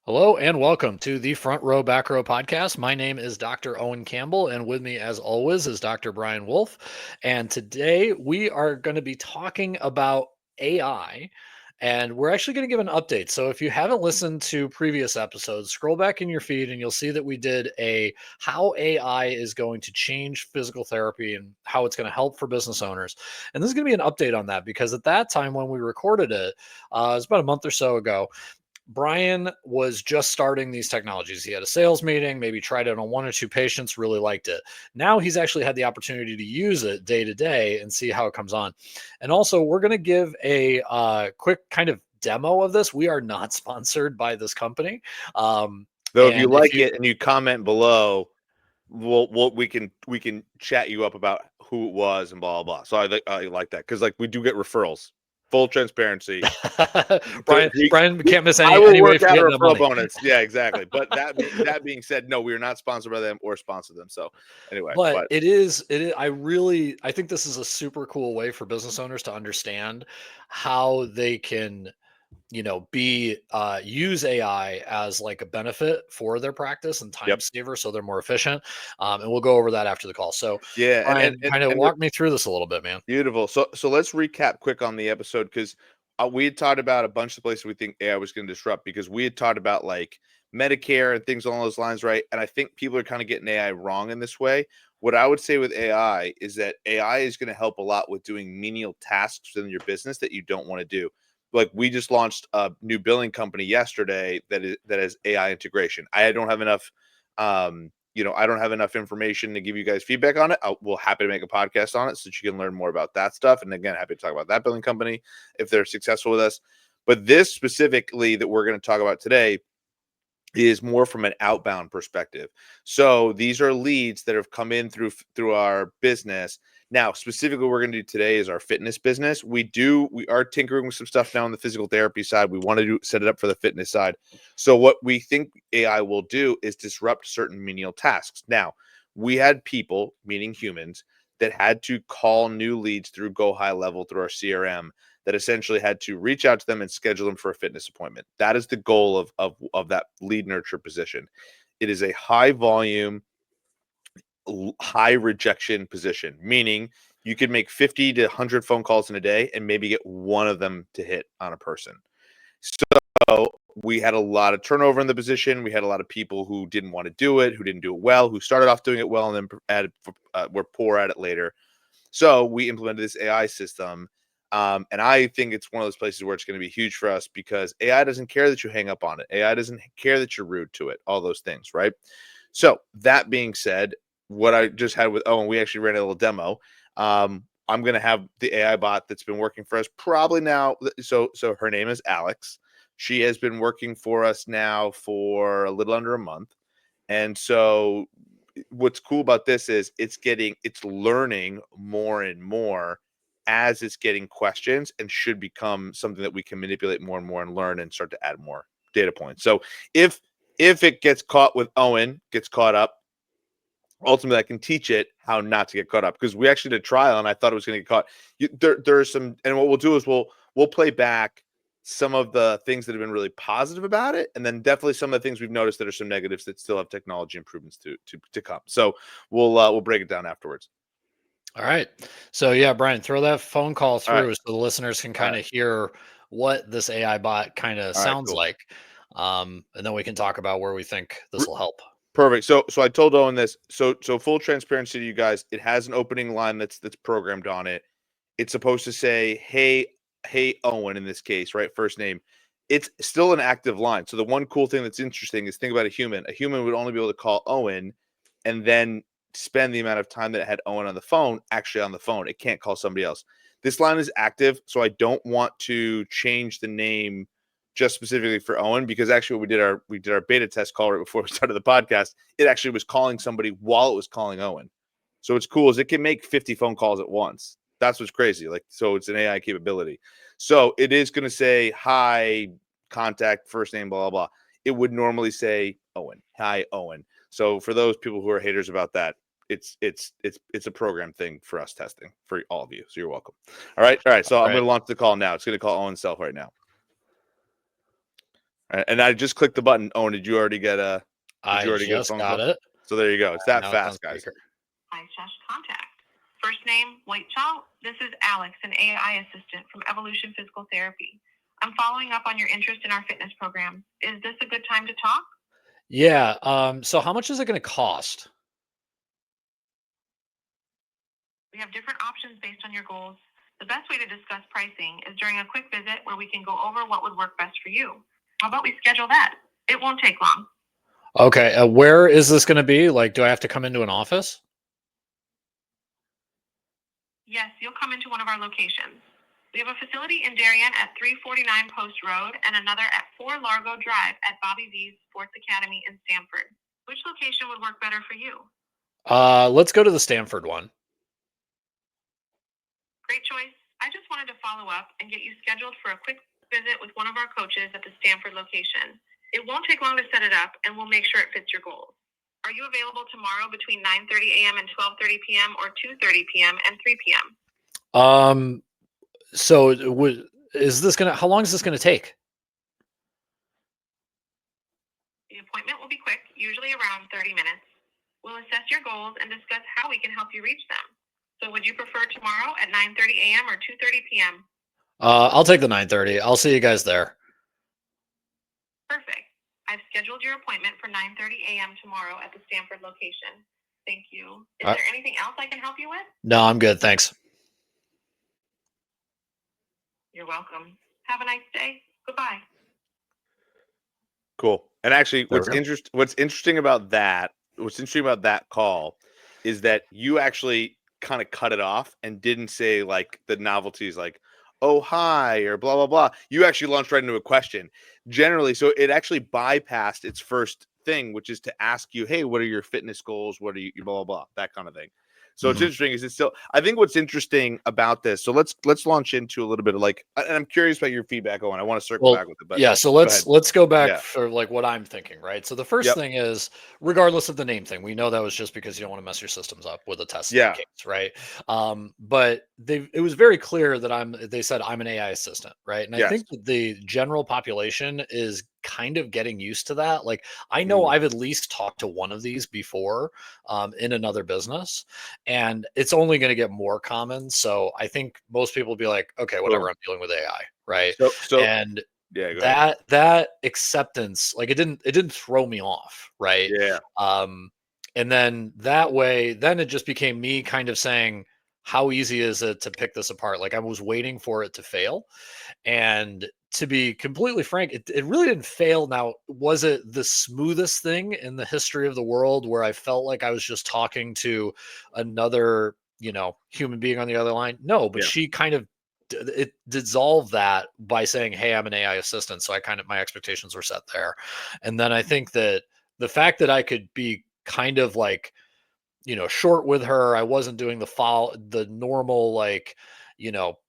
Hello and welcome to the Front Row Back Row podcast. My name is Dr. Owen Campbell, and with me, as always, is Dr. Brian Wolf. And today we are going to be talking about AI, and we're actually going to give an update. So if you haven't listened to previous episodes, scroll back in your feed and you'll see that we did a how AI is going to change physical therapy and how it's going to help for business owners. And this is going to be an update on that because at that time when we recorded it, it was about a month or so ago. Brian was just starting these technologies. He had a sales meeting, maybe tried it on one or two patients, really liked it. Now he's actually had the opportunity to use it day to day and see how it comes on. And also, we're going to give a quick kind of demo of this. We are not sponsored by this company. Um, Though if you and if like you it and you comment below, we can chat you up about who it was and blah blah blah. So I like that because like we do get referrals, full transparency. Brian, We, Brian can't miss I any will way work for out a getting that referral money. bonus. Yeah, exactly. But that being said, no, we are not sponsored by them or sponsor them. So anyway, But but it is I think this is a super cool way for business owners to understand how they can, be use AI as like a benefit for their practice and time yep, saver so they're more efficient. And we'll go over that after the call. So yeah, Brian, kind of and walk me through this a little bit, man. beautiful. So let's recap quick on the episode because we had talked about a bunch of places we think AI was going to disrupt because we had talked about like Medicare and things along those lines, right? And I think people are kind of getting AI wrong in this way. What I would say with AI is that AI is going to help a lot with doing menial tasks within your business that you don't want to do. Like we just launched a new billing company yesterday that has AI integration. I don't have enough I don't have enough information to give you guys feedback on it. We'll happy to make a podcast on it so that you can learn more about that stuff. And again, happy to talk about that billing company if they're successful with us. But this specifically that we're going to talk about today is more from an outbound perspective. So these are leads that have come in through our business. Now, specifically, what we're going to do today is our fitness business. We are tinkering with some stuff now on the physical therapy side. We want to set it up for the fitness side. So what we think AI will do is disrupt certain menial tasks. Now, we had people, meaning humans, that had to call new leads through Go High Level through our CRM that essentially had to reach out to them and schedule them for a fitness appointment. That is the goal of that lead nurture position. It is a high volume, high rejection position, meaning you could make 50 to 100 phone calls in a day and maybe get one of them to hit on a person. So we had a lot of turnover in the position. We had a lot of people who didn't want to do it, who didn't do it well, who started off doing it well and then were poor at it later. So we implemented this AI system. And I think it's one of those places where it's going to be huge for us because AI doesn't care that you hang up on it. AI doesn't care that you're rude to it, all those things, right? So that being said, what I just had with Owen, we actually ran a little demo. I'm going to have the AI bot that's been working for us probably now. So her name is Alex. She has been working for us now for a little under a month. And so what's cool about this is it's learning more and more as it's getting questions and should become something that we can manipulate more and more and learn and start to add more data points. So if it gets caught with Owen, gets caught up, ultimately I can teach it how not to get caught up because we actually did a trial and I thought it was going to get caught. There's some, and what we'll do is we'll play back some of the things that have been really positive about it, and then definitely some of the things we've noticed that are some negatives that still have technology improvements to come. So we'll break it down afterwards. All right. So yeah, Brian, throw that phone call All right, through so the listeners can all kind right, of hear what this AI bot kind of all right, sounds cool. like. And then we can talk about where we think this will help. Perfect. So I told Owen this. So full transparency to you guys, it has an opening line that's programmed on it. It's supposed to say, hey Owen in this case, right? First name. It's still an active line. So the one cool thing that's interesting is think about a human. A human would only be able to call Owen and then spend the amount of time that it had Owen on the phone actually on the phone. It can't call somebody else. This line is active, so I don't want to change the name just specifically for Owen because actually we did our beta test call right before we started the podcast. It actually was calling somebody while it was calling Owen. So what's cool is it can make 50 phone calls at once. That's what's crazy. Like, so it's an AI capability. So it is going to say, hi, contact, first name, blah, blah, blah. It would normally say Owen. Hi, Owen. So for those people who are haters about that, it's a program thing for us testing for all of you. So you're welcome. All right. All right. So All I'm right. going to launch the call now. It's going to call Owen self right now. And I just clicked the button. Oh, did you already get a I just phone got call? it. So there you go. It's that Now it's on fast, guys. speaker. Hi, contact. First name, Whitechild. This is Alex, an AI assistant from Evolution Physical Therapy. I'm following up on your interest in our fitness program. Is this a good time to talk? Yeah. So how much is it going to cost? We have different options based on your goals. The best way to discuss pricing is during a quick visit where we can go over what would work best for you. How about we schedule that? It won't take long. Okay. Where is this going to be? Like, do I have to come into an office? Yes, you'll come into one of our locations. We have a facility in Darien at 349 Post Road and another at 4 Largo Drive at Bobby V's Sports Academy in Stamford. Which location would work better for you? Let's go to the Stanford one. Great choice. I just wanted to follow up and get you scheduled for a quick visit with one of our coaches at the Stanford location. It won't take long to set it up, and we'll make sure it fits your goals. Are you available tomorrow between 9:30 a.m. and 12:30 p.m. or 2:30 p.m. and 3 p.m.? So is this gonna? How long is this gonna take? The appointment will be quick, usually around 30 minutes. We'll assess your goals and discuss how we can help you reach them. So would you prefer tomorrow at 9:30 a.m. or 2:30 p.m.? I'll take the 9:30. I'll see you guys there. Perfect. I've scheduled your appointment for 9:30 a.m. tomorrow at the Stanford location. Thank you. Is there anything else I can help you with? No, I'm good. Thanks. You're welcome. Have a nice day. Goodbye. Cool. And actually, There what's we go. interesting about that call is that you actually kind of cut it off and didn't say like the novelties like, oh hi, or blah blah blah. You actually launched right into a question. Generally, so it actually bypassed its first thing, which is to ask you, hey, what are your fitness goals? What are you blah blah blah, that kind of thing. So it's Mhm. interesting. Is it still? I think what's interesting about this. So let's launch into a little bit of like, and I'm curious about your feedback, Owen. I want to circle Well, back with it, but yeah, so go let's ahead. let's go back Yeah. for like what I'm thinking, right? So the first Yep. thing is, regardless of the name thing, we know that was just because you don't want to mess your systems up with a testing Yeah. case, right? But it was very clear that they said I'm an AI assistant, right? And I Yes. think that the general population is kind of getting used to that. Like I know Mm. I've at least talked to one of these before in another business, and it's only going to get more common. So I think most people will be like, okay, whatever, Boom. I'm dealing with AI, right? So And yeah, go ahead. that acceptance, like it didn't throw me off, right? Yeah. um and then that way, then it just became me kind of saying, how easy is it to pick this apart? Like I was waiting for it to fail, and to be completely frank, it really didn't fail. Now, was it the smoothest thing in the history of the world where I felt like I was just talking to another, human being on the other line? No, but Yeah. she kind of it dissolved that by saying, "Hey, I'm an AI assistant." So I kind of my expectations were set there. And then I think that the fact that I could be kind of like, short with her. I wasn't doing the normal, like,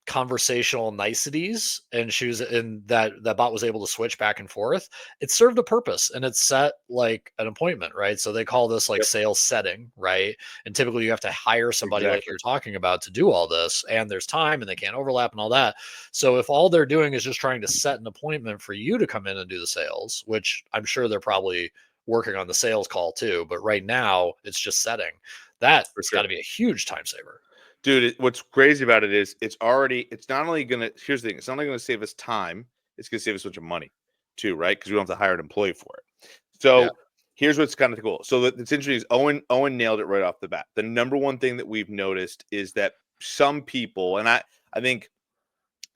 conversational niceties, and she was and that bot was able to switch back and forth. It served a purpose, and it set like an appointment, right? So they call this like Yep. sales setting, right? And typically you have to hire somebody like Exactly. you're talking about to do all this, and there's time and they can't overlap and all that. So if all they're doing is just trying to set an appointment for you to come in and do the sales, which I'm sure they're probably working on the sales call too, but right now it's just setting. For That's sure. gotta be a huge time saver. Dude, what's crazy about it is it's not only gonna here's the thing, it's not only gonna save us time, it's gonna save us a bunch of money too, right? Because we don't have to hire an employee for it. Yeah. So here's what's kind of cool. So it's interesting is Owen nailed it right off the bat. The number one thing that we've noticed is that some people, and I think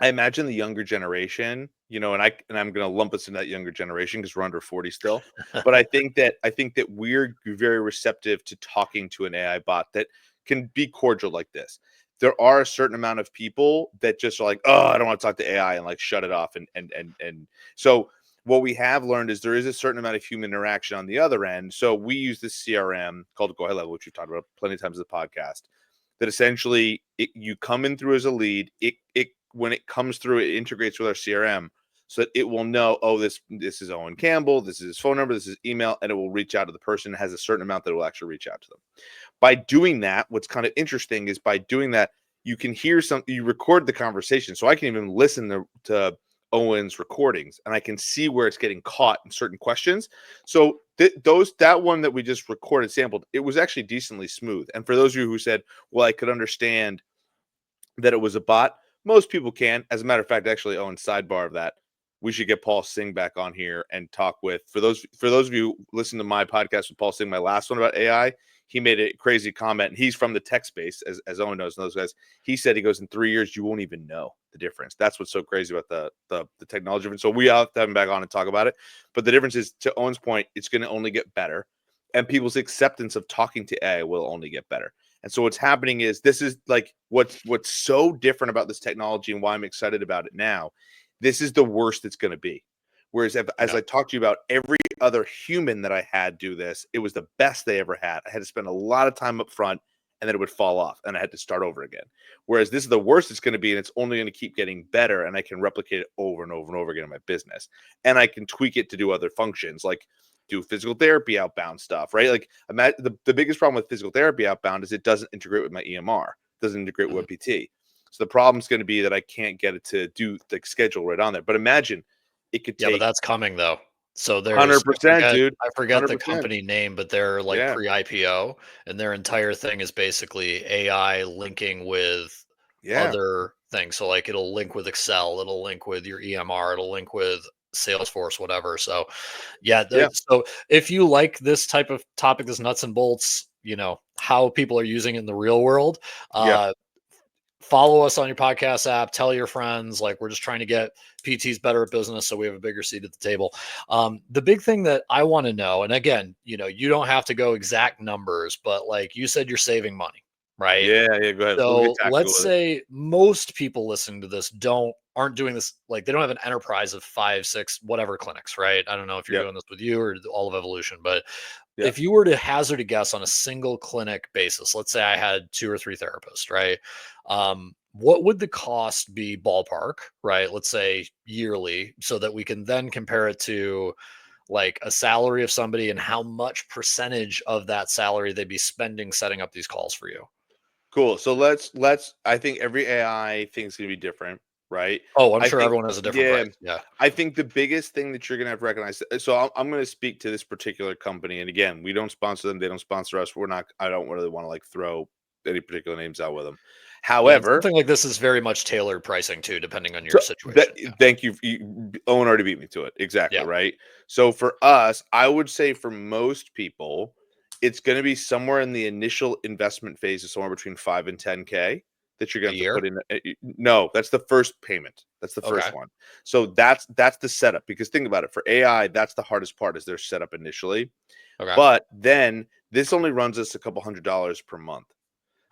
I imagine the younger generation, and I'm going to lump us in that younger generation because we're under 40 still. But I think that we're very receptive to talking to an AI bot that can be cordial like this. There are a certain amount of people that just are like, oh, I don't want to talk to AI and like shut it off. And so what we have learned is there is a certain amount of human interaction on the other end. So we use this CRM called Go High Level, which we've talked about plenty of times in the podcast, that essentially you come in through as a lead. It when it comes through, it integrates with our CRM so that it will know, oh, this is Owen Campbell, this is his phone number, this is email, and it will reach out to the person. It has a certain amount that it will actually reach out to them. By doing that, what's kind of interesting is by doing that, you can hear you record the conversation. So I can even listen to Owen's recordings, and I can see where it's getting caught in certain questions. So that one that we just recorded sampled, it was actually decently smooth. And for those of you who said, well, I could understand that it was a bot, most people can. As a matter of fact, actually, Owen, sidebar of that, we should get Paul Singh back on here and talk with, for those of you who listen to my podcast with Paul Singh, my last one about AI, he made a crazy comment, and he's from the tech space, as Owen knows, and those guys. He said he goes, in 3 years you won't even know the difference. That's what's so crazy about the technology difference. So we have to have him back on and talk about it. But the difference is, to Owen's point, it's going to only get better, and people's acceptance of talking to AI will only get better. And so what's happening is, this is like what's so different about this technology and why I'm excited about it now. This is the worst it's going to be. Whereas as I talked to you about, every other human that I had do this, it was the best they ever had. I had to spend a lot of time up front, and then it would fall off, and I had to start over again. Whereas this is the worst it's going to be, and it's only going to keep getting better, and I can replicate it over and over and over again in my business. And I can tweak it to do other functions, like do physical therapy outbound stuff, right? Like, the biggest problem with physical therapy outbound is it doesn't integrate with my EMR, it doesn't integrate with PT. So the problem is going to be that I can't get it to do the schedule right on there. But imagine it could take, but that's coming though. So there's 100%, dude. I forget the 100%. company name, but they're like Yeah. pre-IPO, and their entire thing is basically AI linking with Yeah. other things. So like it'll link with Excel, it'll link with your EMR, it'll link with Salesforce, whatever. So yeah, Yeah. so if you like this type of topic, this nuts and bolts, how people are using it in the real world, Yeah. follow us on your podcast app, tell your friends. Like, we're just trying to get PTs better at business so we have a bigger seat at the table. The big thing that I want to know, and again, you don't have to go exact numbers, but like you said, you're saving money, right? Yeah. Yeah. Go ahead. We'll get So tactical let's with it. say most people listening to this aren't doing this, like they don't have an enterprise of 5, 6, whatever clinics, right? I don't know if you're Yep. doing this with you or all of Evolution, but Yeah. if you were to hazard a guess on a single clinic basis, let's say I had 2 or 3 therapists, right? What would the cost be ballpark, right? Let's say yearly, so that we can then compare it to like a salary of somebody and how much percentage of that salary they'd be spending setting up these calls for you. Cool. So I think every AI thing is going to be different, right? Oh, I'm I sure think, everyone has a different yeah, price. Yeah. I think the biggest thing that you're going to have to recognize. So I'm going to speak to this particular company. And again, we don't sponsor them. They don't sponsor us. I don't really want to like throw any particular names out with them. Yeah. And However, something like this is very much tailored pricing too, depending on your so situation. Yeah. thank you. Owen already beat me to it. Exactly. Yeah. Right. So for us, I would say for most people, it's going to be somewhere in the initial investment phase of somewhere between 5 and 10K that you're A going to have to year. put in. No, that's the first payment. That's the Okay. first one. So that's the setup, because think about it. For AI, that's the hardest part, is their setup initially. Okay. But then this only runs us a couple $100s per month.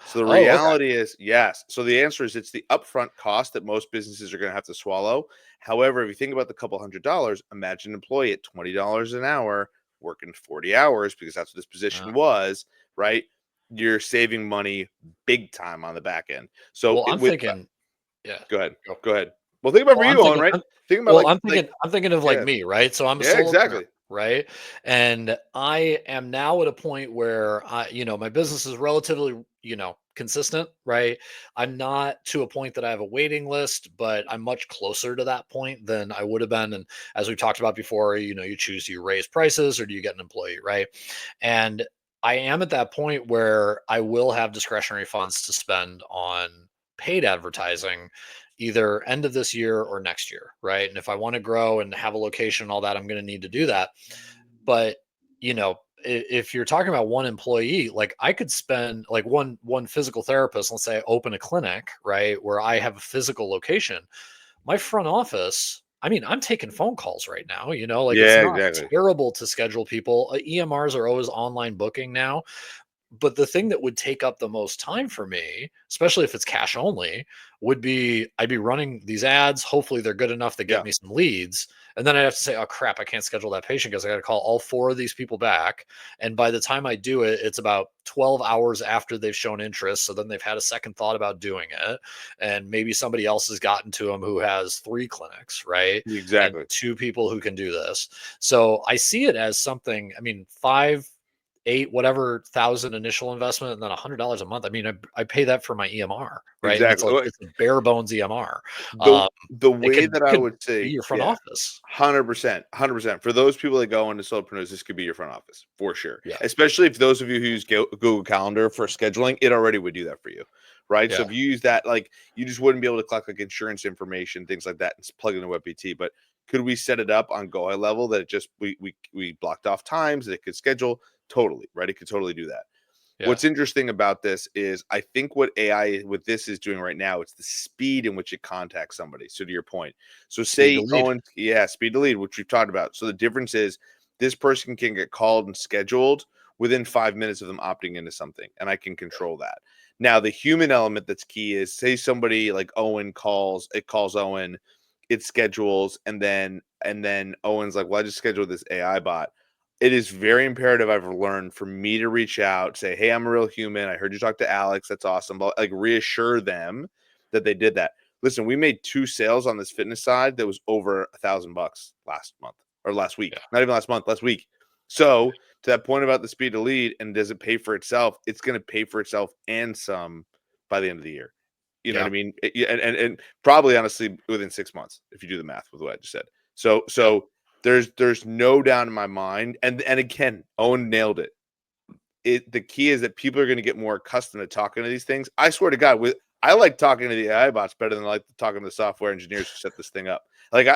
So the Oh, okay. reality is, yes. So the answer is, it's the upfront cost that most businesses are going to have to swallow. However, if you think about the couple $100s, imagine an employee at $20 an hour working 40 hours, because that's what this position was, right? You're saving money big time on the back end. So Well, I'm thinking, yeah. go ahead. Go. Go ahead. Well, think about for Well, I'm you, Owen, thinking right? I'm Think about well, like I'm thinking of like yeah. me, right? So I'm a Yeah, solopreneur, exactly. right? And I am now at a point where my business is relatively, consistent, right? I'm not to a point that I have a waiting list, but I'm much closer to that point than I would have been. And as we talked about before, you choose, do you raise prices or do you get an employee, right? And I am at that point where I will have discretionary funds to spend on paid advertising either end of this year or next year, right? And if I want to grow and have a location and all that, I'm going to need to do that. But if you're talking about one employee, like I could spend like one physical therapist, let's say I open a clinic, right, where I have a physical location. My front office, I mean, I'm taking phone calls right now, like it's Yeah, not exactly. terrible to schedule people. EMRs are always online booking now. But the thing that would take up the most time for me, especially if it's cash only, would be I'd be running these ads. Hopefully, they're good enough to get Yeah. me some leads. And then I'd have to say, oh, crap, I can't schedule that patient because I got to call all 4 of these people back. And by the time I do it, it's about 12 hours after they've shown interest. So then they've had a second thought about doing it. And maybe somebody else has gotten to them who has 3 clinics, right? And Exactly. 2 people who can do this. So I see it as something, I mean, 5 whatever thousand initial investment and then $100 a month. I mean, I pay that for my EMR, right? And Exactly. it's a bare bones EMR. The It way that I could would be say, your front office. 100%, 100%. For those people that go into solopreneurs, this could be your front office for sure. Yeah. Especially if those of you who use Google Calendar for scheduling, it already would do that for you, right? So Yeah. if you use that, like you just wouldn't be able to collect like insurance information, things like that, and plug into WebPT. But could we set it up on Go level that it just we blocked off times that it could schedule? Totally, right? It could totally do that. Yeah. What's interesting about this is I think what AI with this is doing right now, it's the speed in which it contacts somebody. So to your point, so Speed to say lead. Owen, speed to lead, which we've talked about. So the difference is this person can get called and scheduled within 5 minutes of them opting into something, and I can control that. Now the human element that's key is say somebody like Owen calls Owen, it schedules, and then Owen's like, well, I just scheduled this AI bot. It is very imperative, I've learned, for me to reach out, say, hey, I'm a real human. I heard you talk to Alex. That's awesome. But like reassure them that they did that. Listen, we made 2 sales on this fitness side that was over $1,000 last month or last week. Yeah. Not even last month, last week. So to that point about the speed to lead and does it pay for itself? It's going to pay for itself and some by the end of the year. You know what I mean? And probably honestly within 6 months, if you do the math with what I just said. So there's no doubt in my mind, and again, Owen nailed it. The key is that people are going to get more accustomed to talking to these things. I swear to God, I like talking to the AI bots better than I like talking to the software engineers who set this thing up. And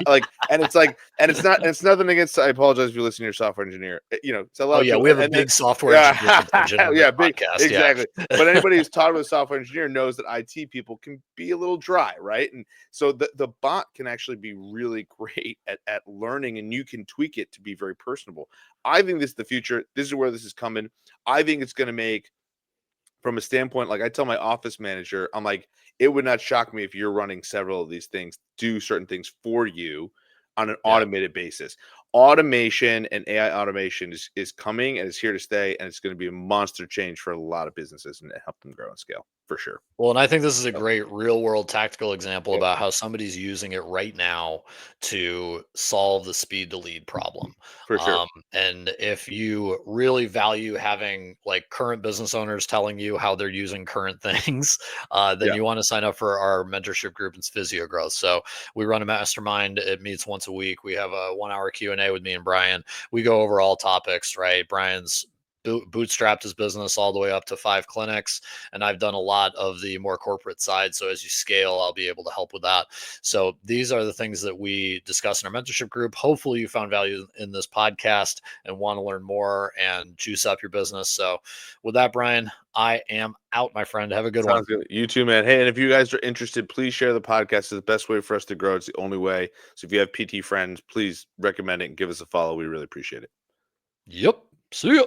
it's nothing against. I apologize if you listen to your software engineer. It's a lot. Oh of yeah, people, we have a and big software engineer contingent on this big, podcast. exactly. Yeah. But anybody who's taught with a software engineer knows that IT people can be a little dry, right? And so the bot can actually be really great at learning, and you can tweak it to be very personable. I think this is the future. This is where this is coming. I think it's going to make, from a standpoint, like I tell my office manager, I'm like, it would not shock me if you're running several of these things, do certain things for you on an automated basis. Automation and AI automation is coming and is here to stay, and it's going to be a monster change for a lot of businesses and help them grow and scale for sure. Well, and I think this is a great real world tactical example Yep. about how somebody's using it right now to solve the speed to lead problem. For sure. And if you really value having like current business owners telling you how they're using current things, then Yeah. you want to sign up for our mentorship group in Physio Growth. So we run a mastermind. It meets once a week. We have a 1 hour Q&A with me and Brian. We go over all topics, right? Brian's bootstrapped his business all the way up to 5 clinics, and I've done a lot of the more corporate side. So as you scale, I'll be able to help with that. So these are the things that we discuss in our mentorship group. Hopefully you found value in this podcast and want to learn more and juice up your business. So with that, Brian, I am out, my friend. Have a good one. Sounds good. You too, man. Hey, and if you guys are interested, please share the podcast. It's the best way for us to grow. It's the only way. So if you have PT friends, please recommend it and give us a follow. We really appreciate it. Yep. See ya.